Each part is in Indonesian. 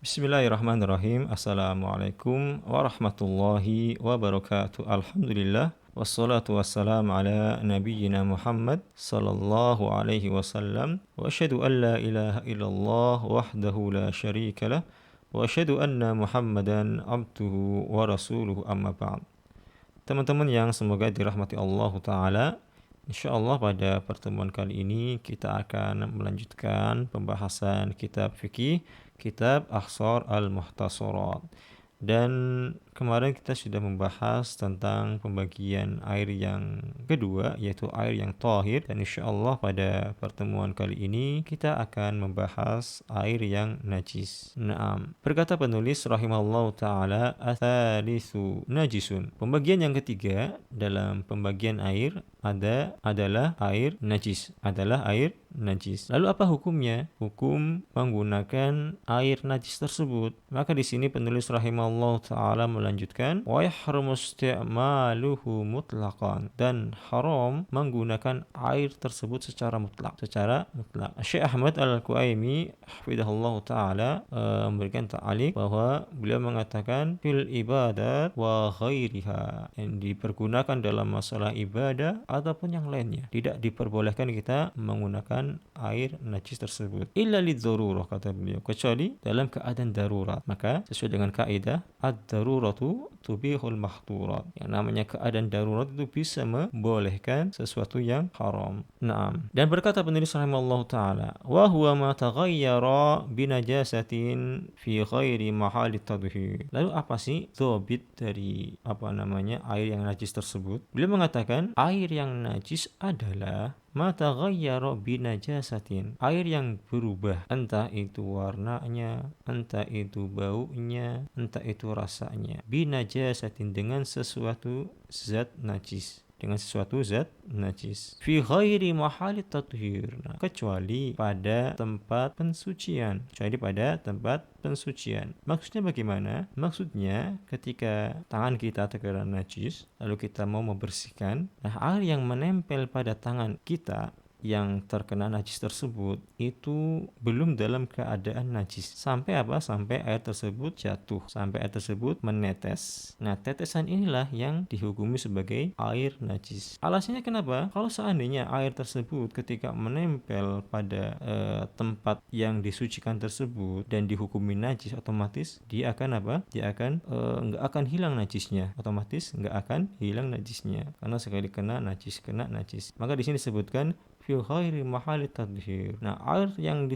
Bismillahirrahmanirrahim. Assalamualaikum warahmatullahi wabarakatuh. Alhamdulillah. Wassalatu wassalamu ala nabiyyina Muhammad sallallahu alaihi wasallam. Wa asyhadu an la ilaha illallah wahdahu la syarika lah. Wa asyhadu anna Muhammadan abduhu wa rasuluhu amma ba'd. Teman-teman yang semoga dirahmati Allah Ta'ala, insyaallah pada pertemuan kali ini kita akan melanjutkan pembahasan kitab fikih, kitab Ahsar al-Muhtasarat. Dan kemarin kita sudah membahas tentang pembagian air yang kedua, yaitu air yang thahir. Dan insyaallah pada pertemuan kali ini kita akan membahas air yang najis. Naam. Berkata penulis rahimahullah ta'ala, athalithu najisun. Pembagian yang ketiga dalam pembagian air adalah air najis. Lalu apa hukumnya? Hukum menggunakan air najis tersebut. Maka di sini penulis rahimahullah ta'ala melanjutkan, wa yahrumu isti'maluhu mutlaqan, dan haram menggunakan air tersebut secara mutlak. Syekh Ahmad Al-Quaimi hafidhahullah ta'ala memberikan ta'alik bahwa beliau mengatakan fil ibadat wa ghairiha, yang dipergunakan dalam masalah ibadah ataupun yang lainnya. Tidak diperbolehkan kita menggunakan air najis tersebut illa lidzarurah, kata beliau, kecuali dalam keadaan darurat. Maka sesuai dengan kaidah ad-daruratu tubihul mahdurat, yang namanya keadaan darurat itu bisa membolehkan sesuatu yang haram. Naam. Dan berkata penulis rahimahullah ta'ala, wa huwa ma taghayyara binajasatin fi ghairi mahallit tadhhir. Lalu apa sih dhabit dari air yang najis tersebut? Beliau mengatakan air yang najis adalah ma taghayyara binajasatin, air yang berubah, entah itu warnanya, entah itu baunya, entah itu rasanya, binajasatin, dengan sesuatu zat najis, fi ghairi mahallit tathhir, kecuali pada tempat pensucian. Maksudnya bagaimana? Maksudnya ketika tangan kita terkena najis, lalu kita mau membersihkan, air yang menempel pada tangan kita yang terkena najis tersebut itu belum dalam keadaan najis sampai air tersebut jatuh, sampai air tersebut menetes. Tetesan inilah yang dihukumi sebagai air najis. Alasannya kenapa? Kalau seandainya air tersebut ketika menempel pada tempat yang disucikan tersebut dan dihukumi najis, otomatis dia akan nggak akan hilang najisnya, karena sekali kena najis. Maka di sini disebutkan fi ghairi mahallit tadhhir. Air yang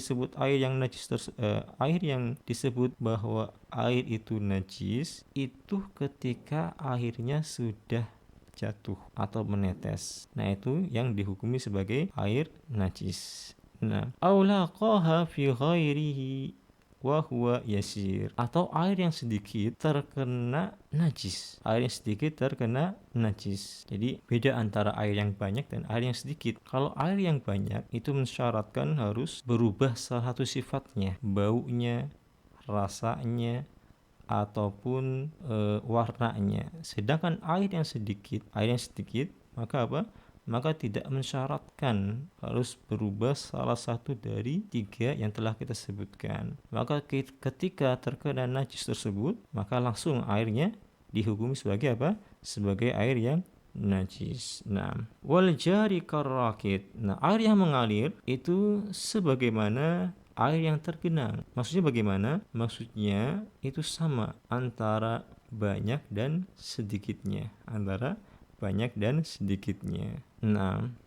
disebut bahwa air itu najis itu ketika airnya sudah jatuh atau menetes. Itu yang dihukumi sebagai air najis. Aulaqaha fi ghairihi wa huwa yasir, atau air yang sedikit terkena najis. Jadi beda antara air yang banyak dan air yang sedikit. Kalau air yang banyak itu mensyaratkan harus berubah salah satu sifatnya, baunya, rasanya, ataupun warnanya. Sedangkan air yang sedikit maka tidak mensyaratkan harus berubah salah satu dari tiga yang telah kita sebutkan. Maka ketika terkena najis tersebut, maka langsung airnya dihukumi sebagai air yang najis. Wal jari karrakid. Air yang mengalir itu sebagaimana air yang tergenang. Maksudnya bagaimana? Maksudnya itu sama antara banyak dan sedikitnya.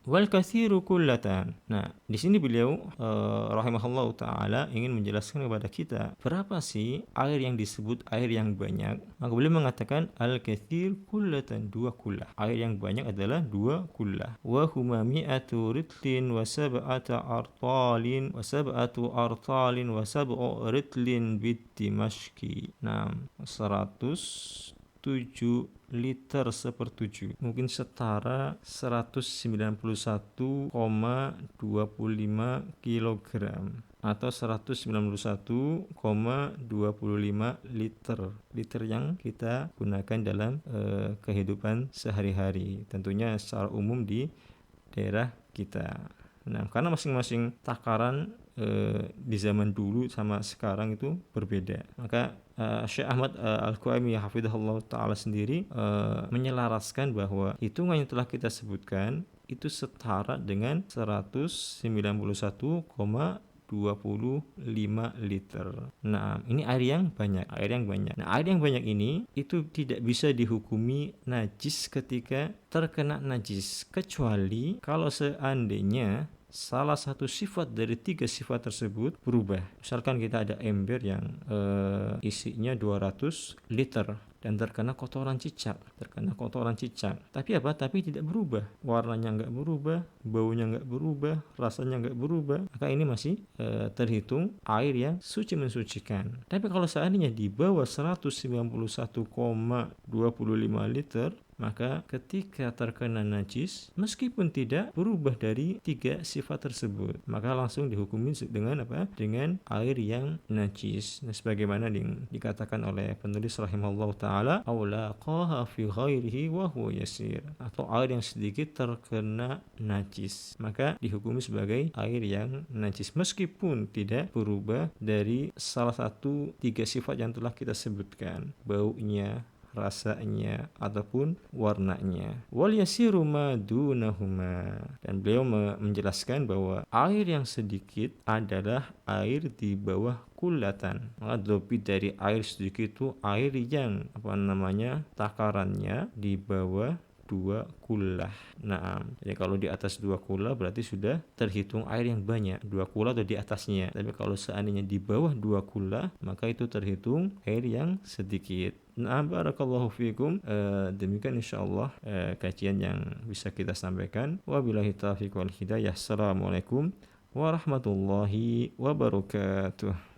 Wal katsiru kullatan. Di sini beliau rahimahullah taala ingin menjelaskan kepada kita berapa sih air yang disebut air yang banyak. Maka beliau mengatakan al katsir kullatan, 2 kullah. Air yang banyak adalah 2 kullah. Wa huma mi'atu ritlin wa sab'atu artalin wa sab'u ritlin bid dimashqi. 107 liter sepertujuh, mungkin setara 191,25 kilogram atau 191,25 liter yang kita gunakan dalam kehidupan sehari-hari, tentunya secara umum di daerah kita. Karena masing-masing takaran di zaman dulu sama sekarang itu berbeda. Maka Syekh Ahmad Al-Qaimi hafizahullah ta'ala sendiri menyelaraskan bahwa hitungan yang telah kita sebutkan itu setara dengan 191,25 liter. Nah, ini air yang banyak. Nah, air yang banyak ini itu tidak bisa dihukumi najis ketika terkena najis, kecuali kalau seandainya salah satu sifat dari 3 sifat tersebut berubah. Misalkan kita ada ember yang isinya 200 liter dan terkena kotoran cicak. Tapi apa? Tapi tidak berubah. Warnanya nggak berubah, baunya nggak berubah, rasanya nggak berubah. Maka ini masih terhitung air yang suci mensucikan. Tapi kalau seandainya di bawah 191,25 liter, maka ketika terkena najis, meskipun tidak berubah dari 3 sifat tersebut, maka langsung dihukumi dengan apa? Dengan air yang najis. Nah, sebagaimana dikatakan oleh penulis rahimahullah ta'ala, awlaqaha fi ghairihi wa huwa yasir, atau air yang sedikit terkena najis, maka dihukumi sebagai air yang najis meskipun tidak berubah dari salah satu 3 sifat yang telah kita sebutkan, baunya, rasanya ataupun warnanya. Wal yasiru ma dunahuma. Dan beliau menjelaskan bahwa air yang sedikit adalah air di bawah kulatan. Maka lebih dari air sedikit itu air yang takarannya di bawah 2 kullah. Nah, jadi kalau di atas 2 kullah berarti sudah terhitung air yang banyak, 2 kullah atau di atasnya. Tapi kalau seandainya di bawah 2 kullah, maka itu terhitung air yang sedikit. Nah, barakallahu fikum. Demikian insyaallah kajian yang bisa kita sampaikan. Wabillahi taufiq wal hidayah. Assalamualaikum warahmatullahi wabarakatuh.